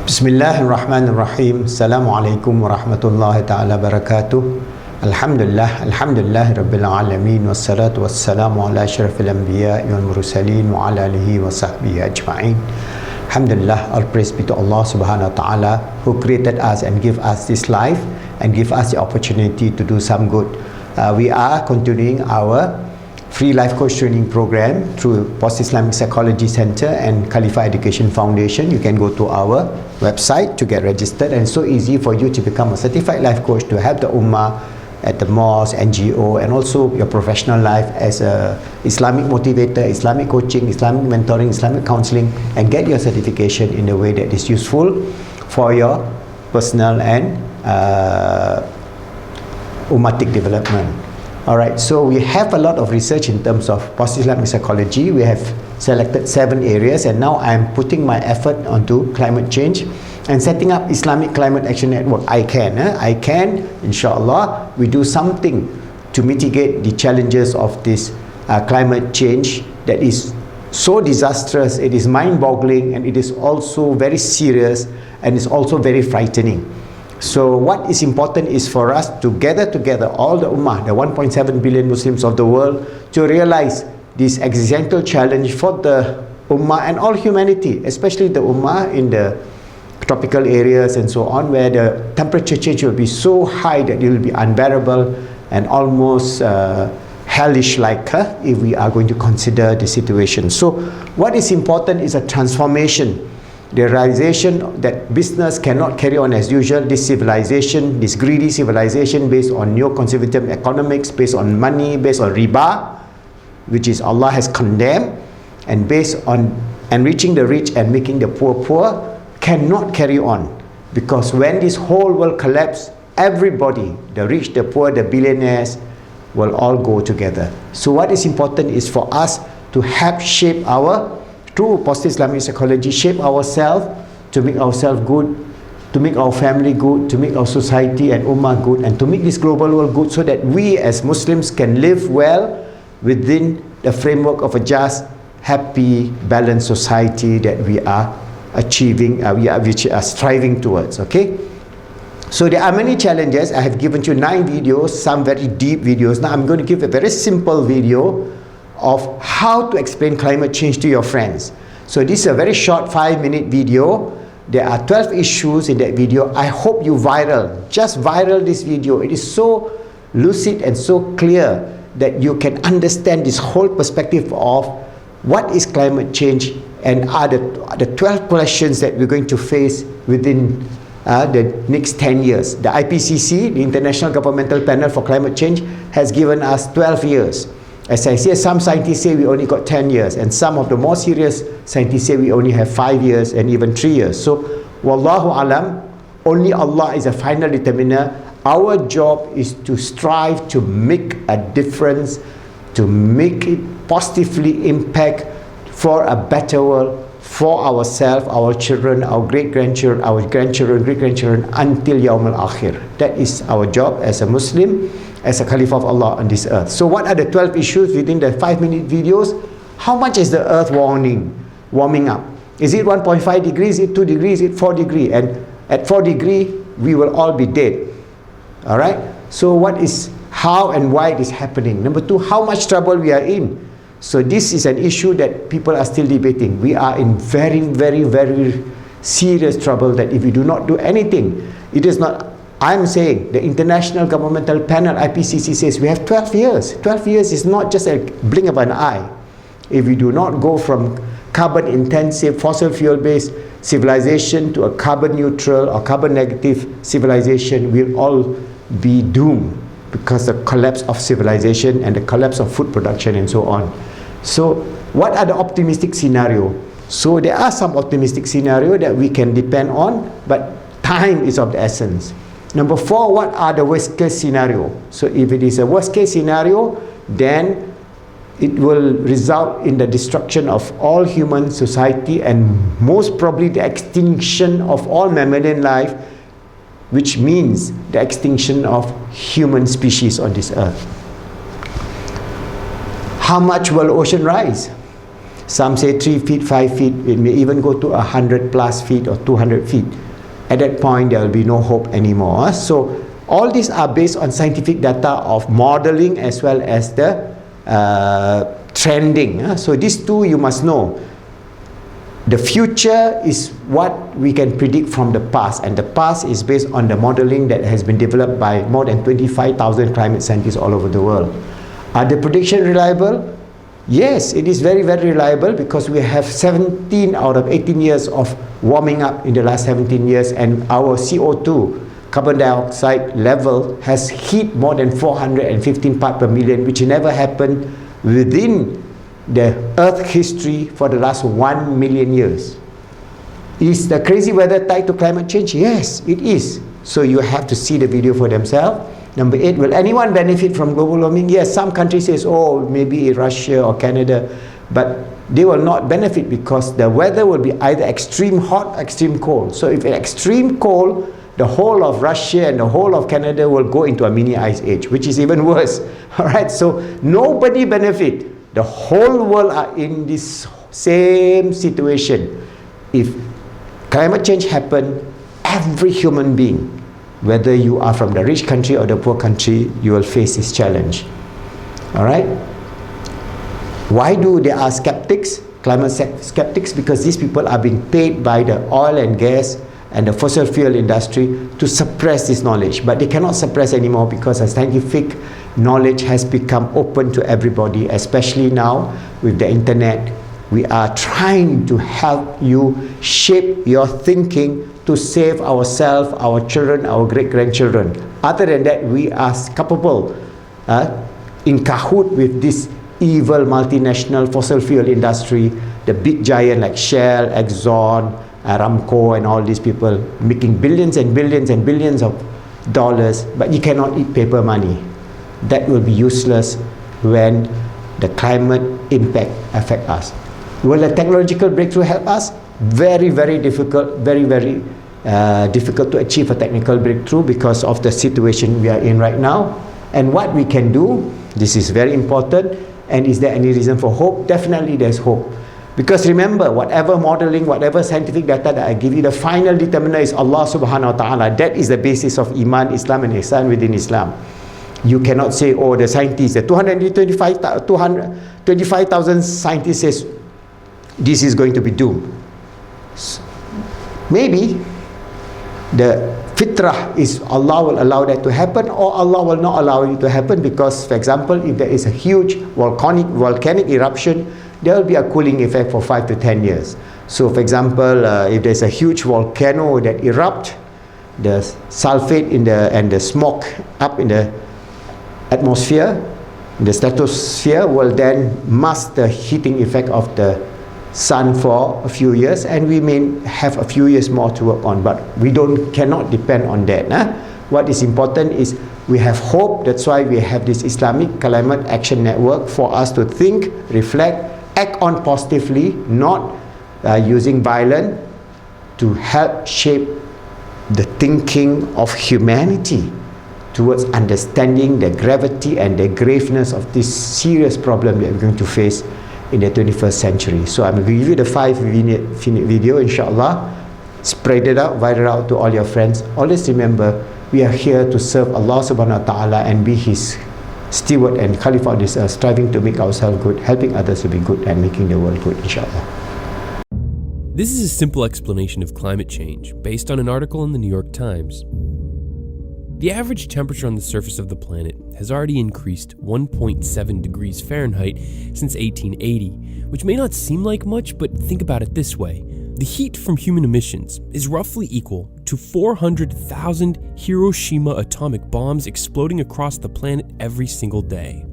Bismillahirrahmanirrahim. Assalamualaikum warahmatullahi ta'ala barakatuh. Alhamdulillah Rabbil Alamin. Wassalatu wassalamu ala asyrafil anbiya wal mursalin wa ala alihi wa sahbihi ajma'in. Alhamdulillah, all praise be to Allah subhanahu wa ta'ala, who created us and give us this life and give us the opportunity to do some good. We are continuing our free life coach training program through Post-Islamic Psychology Center and Khalifa Education Foundation. You can go to our website to get registered, and it's so easy for you to become a certified life coach to help the Ummah at the mosque, NGO, and also your professional life as a Islamic motivator, Islamic coaching, Islamic mentoring, Islamic counseling, and get your certification in a way that is useful for your personal and ummatic development. Alright, so we have a lot of research in terms of post-Islamic psychology. We have selected 7 areas, and now I'm putting my effort onto climate change and setting up Islamic Climate Action Network. I can, inshallah, we do something to mitigate the challenges of this climate change that is so disastrous. It is mind-boggling, and it is also very serious, and it's also very frightening. So what is important is for us to gather together all the Ummah, the 1.7 billion Muslims of the world, to realize this existential challenge for the Ummah and all humanity, especially the Ummah in the tropical areas and so on, where the temperature change will be so high that it will be unbearable and almost hellish-like if we are going to consider the situation. So what is important is a transformation. The realization that business cannot carry on as usual. This civilization, this greedy civilization based on neo-conservative economics, based on money, based on riba, which is Allah has condemned, and based on enriching the rich and making the poor poor, cannot carry on. Because when this whole world collapses, everybody, the rich, the poor, the billionaires, will all go together. So what is important is for us to help shape our, through post-Islamic psychology, shape ourselves to make ourselves good, to make our family good, to make our society and Ummah good, and to make this global world good, so that we as Muslims can live well within the framework of a just, happy, balanced society that we are achieving, which are striving towards. Okay? So there are many challenges. I have given you 9 videos, some very deep videos. Now I'm going to give a very simple video of how to explain climate change to your friends. So this is a very short 5-minute video. There are 12 issues in that video. I hope you just viral this video. It is so lucid and so clear that you can understand this whole perspective of what is climate change and are the 12 questions that we're going to face within the next 10 years. The IPCC, the International Governmental Panel for Climate Change, has given us 12 years. As I say, some scientists say we only got 10 years, and some of the more serious scientists say we only have 5 years and even 3 years. So, Wallahu Alam, only Allah is a final determiner. Our job is to strive to make a difference, to make it positively impact for a better world, for ourselves, our children, our great-grandchildren, our grandchildren, great-grandchildren, until Yawm al-Akhir. That is our job as a Muslim, as a Caliph of Allah on this earth. So what are the 12 issues within the 5-minute videos? How much is the earth warming up? Is it 1.5 degrees? Is it 2 degrees? Is it 4 degrees? And at 4 degrees, we will all be dead. Alright? So what is, how and why it is happening? Number 2, how much trouble we are in? So this is an issue that people are still debating. We are in very, very, very serious trouble that if we do not do anything, it is not, I'm saying the International Governmental Panel, IPCC, says we have 12 years. 12 years is not just a blink of an eye. If we do not go from carbon-intensive, fossil fuel-based civilization to a carbon-neutral or carbon-negative civilization, we'll all be doomed because the collapse of civilization and the collapse of food production and so on. So what are the optimistic scenarios? So there are some optimistic scenarios that we can depend on, but time is of the essence. Number 4, what are the worst case scenario? So if it is a worst case scenario, then it will result in the destruction of all human society and most probably the extinction of all mammalian life, which means the extinction of human species on this earth. How much will ocean rise? Some say 3 feet, 5 feet, it may even go to 100 plus feet or 200 feet. At that point, there will be no hope anymore. So all these are based on scientific data of modeling as well as the trending. So these two you must know. The future is what we can predict from the past, and the past is based on the modeling that has been developed by more than 25,000 climate scientists all over the world. Are the predictions reliable? Yes, it is very, very reliable, because we have 17 out of 18 years of warming up in the last 17 years, and our CO2, carbon dioxide level, has hit more than 415 parts per million, which never happened within the Earth history for the last 1 million years. Is the crazy weather tied to climate change? Yes, it is. So you have to see the video for themselves. Number 8, will anyone benefit from global warming? Yes, some countries say, oh, maybe Russia or Canada, but they will not benefit, because the weather will be either extreme hot or extreme cold. So if it's extreme cold, the whole of Russia and the whole of Canada will go into a mini ice age, which is even worse. All right, so nobody benefit. The whole world are in this same situation. If climate change happen, every human being, whether you are from the rich country or the poor country, you will face this challenge. All right? Why do there are skeptics, climate skeptics? Because these people are being paid by the oil and gas and the fossil fuel industry to suppress this knowledge. But they cannot suppress anymore, because the scientific knowledge has become open to everybody, especially now with the internet. We are trying to help you shape your thinking to save ourselves, our children, our great-grandchildren. Other than that, we are capable, in cahoot with this evil multinational fossil fuel industry, the big giant like Shell, Exxon, Aramco, and all these people making billions and billions and billions of dollars, but you cannot eat paper money. That will be useless when the climate impact affect us. Will a technological breakthrough help us? Very, very difficult, very, very difficult to achieve a technical breakthrough because of the situation we are in right now. And what we can do, this is very important. And is there any reason for hope? Definitely there's hope. Because remember, whatever modeling, whatever scientific data that I give you, the final determiner is Allah subhanahu wa ta'ala. That is the basis of Iman, Islam, and Ihsan within Islam. You cannot say, oh, the scientists, the 225,000 scientists says this is going to be doomed. Maybe the fitrah is Allah will allow that to happen, or Allah will not allow it to happen, because, for example, if there is a huge volcanic eruption, there will be a cooling effect for 5 to 10 years. So, for example, if there's a huge volcano that erupts, the sulfate and the smoke up in the atmosphere, the stratosphere, will then mask the heating effect of the sun for a few years, and we may have a few years more to work on, but we cannot depend on that. What is important is we have hope. That's why we have this Islamic Climate Action Network, for us to think, reflect, act on positively, not using violence, to help shape the thinking of humanity towards understanding the gravity and the graveness of this serious problem that we're going to face in the 21st century. So I'm going to give you the 5-minute video, inshallah. Spread it out, viral out to all your friends. Always remember, we are here to serve Allah subhanahu wa ta'ala and be His steward and Khalifa on this earth, striving to make ourselves good, helping others to be good, and making the world good, inshallah. This is a simple explanation of climate change based on an article in the New York Times. The average temperature on the surface of the planet has already increased 1.7 degrees Fahrenheit since 1880, which may not seem like much, but think about it this way. The heat from human emissions is roughly equal to 400,000 Hiroshima atomic bombs exploding across the planet every single day.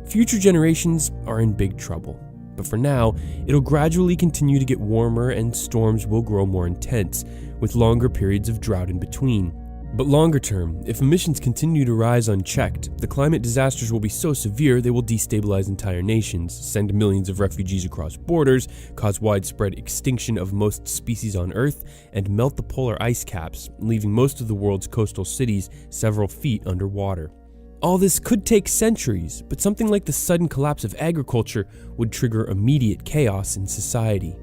Future generations are in big trouble, but for now, it'll gradually continue to get warmer and storms will grow more intense, with longer periods of drought in between. But longer term, if emissions continue to rise unchecked, the climate disasters will be so severe they will destabilize entire nations, send millions of refugees across borders, cause widespread extinction of most species on Earth, and melt the polar ice caps, leaving most of the world's coastal cities several feet underwater. All this could take centuries, but something like the sudden collapse of agriculture would trigger immediate chaos in society.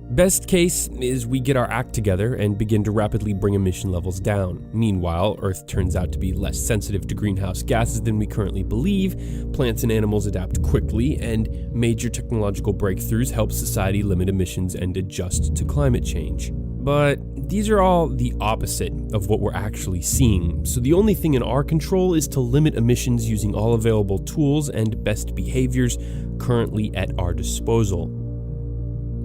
Best case is we get our act together and begin to rapidly bring emission levels down. Meanwhile, Earth turns out to be less sensitive to greenhouse gases than we currently believe, plants and animals adapt quickly, and major technological breakthroughs help society limit emissions and adjust to climate change. But these are all the opposite of what we're actually seeing, so the only thing in our control is to limit emissions using all available tools and best behaviors currently at our disposal.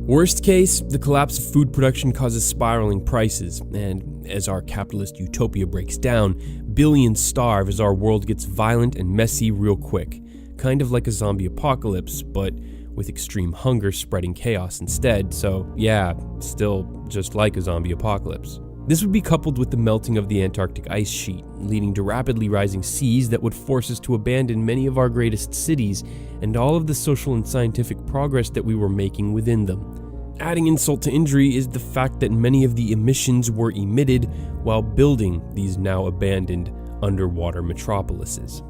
Worst case, the collapse of food production causes spiraling prices, and as our capitalist utopia breaks down, billions starve as our world gets violent and messy real quick, kind of like a zombie apocalypse, but with extreme hunger spreading chaos instead, so yeah, still just like a zombie apocalypse. This would be coupled with the melting of the Antarctic ice sheet, leading to rapidly rising seas that would force us to abandon many of our greatest cities and all of the social and scientific progress that we were making within them. Adding insult to injury is the fact that many of the emissions were emitted while building these now abandoned underwater metropolises.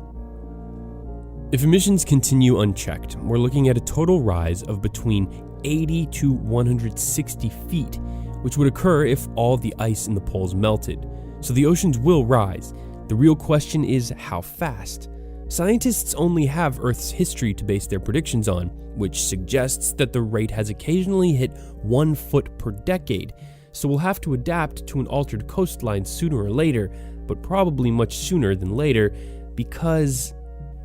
If emissions continue unchecked, we're looking at a total rise of between 80 to 160 feet, which would occur if all the ice in the poles melted. So the oceans will rise. The real question is how fast. Scientists only have Earth's history to base their predictions on, which suggests that the rate has occasionally hit 1 foot per decade, so we'll have to adapt to an altered coastline sooner or later, but probably much sooner than later, because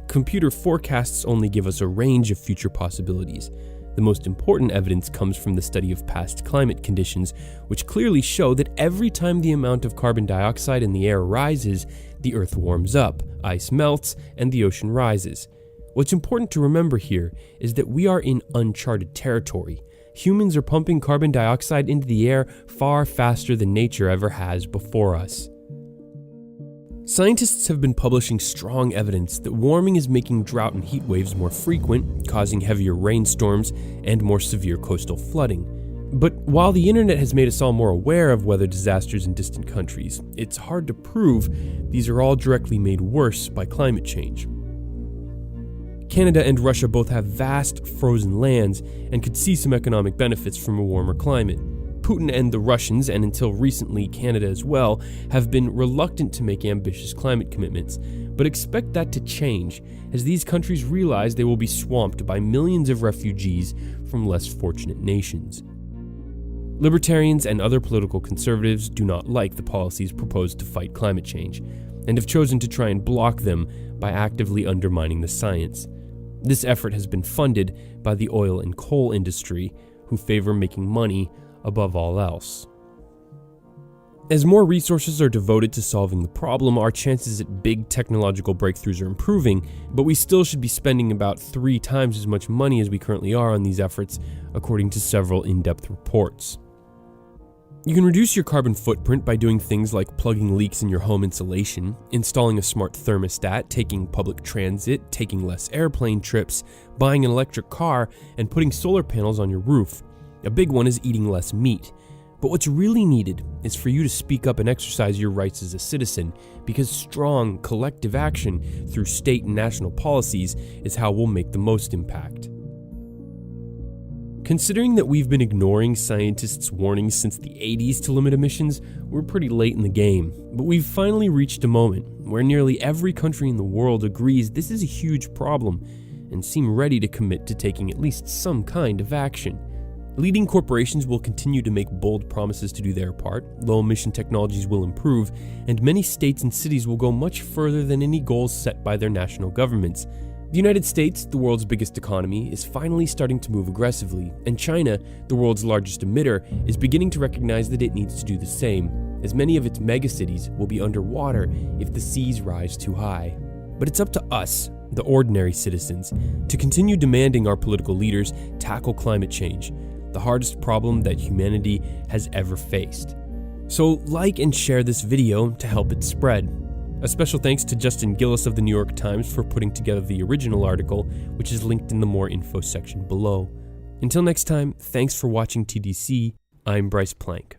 computer forecasts only give us a range of future possibilities. The most important evidence comes from the study of past climate conditions, which clearly show that every time the amount of carbon dioxide in the air rises, the Earth warms up, ice melts, and the ocean rises. What's important to remember here is that we are in uncharted territory. Humans are pumping carbon dioxide into the air far faster than nature ever has before us. Scientists have been publishing strong evidence that warming is making drought and heat waves more frequent, causing heavier rainstorms and more severe coastal flooding. But while the internet has made us all more aware of weather disasters in distant countries, it's hard to prove these are all directly made worse by climate change. Canada and Russia both have vast frozen lands and could see some economic benefits from a warmer climate. Putin and the Russians, and until recently Canada as well, have been reluctant to make ambitious climate commitments, but expect that to change as these countries realize they will be swamped by millions of refugees from less fortunate nations. Libertarians and other political conservatives do not like the policies proposed to fight climate change, and have chosen to try and block them by actively undermining the science. This effort has been funded by the oil and coal industry, who favor making money above all else. As more resources are devoted to solving the problem, our chances at big technological breakthroughs are improving, but we still should be spending about 3 times as much money as we currently are on these efforts, according to several in-depth reports. You can reduce your carbon footprint by doing things like plugging leaks in your home insulation, installing a smart thermostat, taking public transit, taking less airplane trips, buying an electric car, and putting solar panels on your roof. A big one is eating less meat. But what's really needed is for you to speak up and exercise your rights as a citizen, because strong, collective action through state and national policies is how we'll make the most impact. Considering that we've been ignoring scientists' warnings since the 80s to limit emissions, we're pretty late in the game. But we've finally reached a moment where nearly every country in the world agrees this is a huge problem and seem ready to commit to taking at least some kind of action. Leading corporations will continue to make bold promises to do their part, low-emission technologies will improve, and many states and cities will go much further than any goals set by their national governments. The United States, the world's biggest economy, is finally starting to move aggressively, and China, the world's largest emitter, is beginning to recognize that it needs to do the same, as many of its megacities will be underwater if the seas rise too high. But it's up to us, the ordinary citizens, to continue demanding our political leaders tackle climate change, the hardest problem that humanity has ever faced. So like and share this video to help it spread. A special thanks to Justin Gillis of the New York Times for putting together the original article, which is linked in the more info section below. Until next time, thanks for watching TDC. I'm Bryce Plank.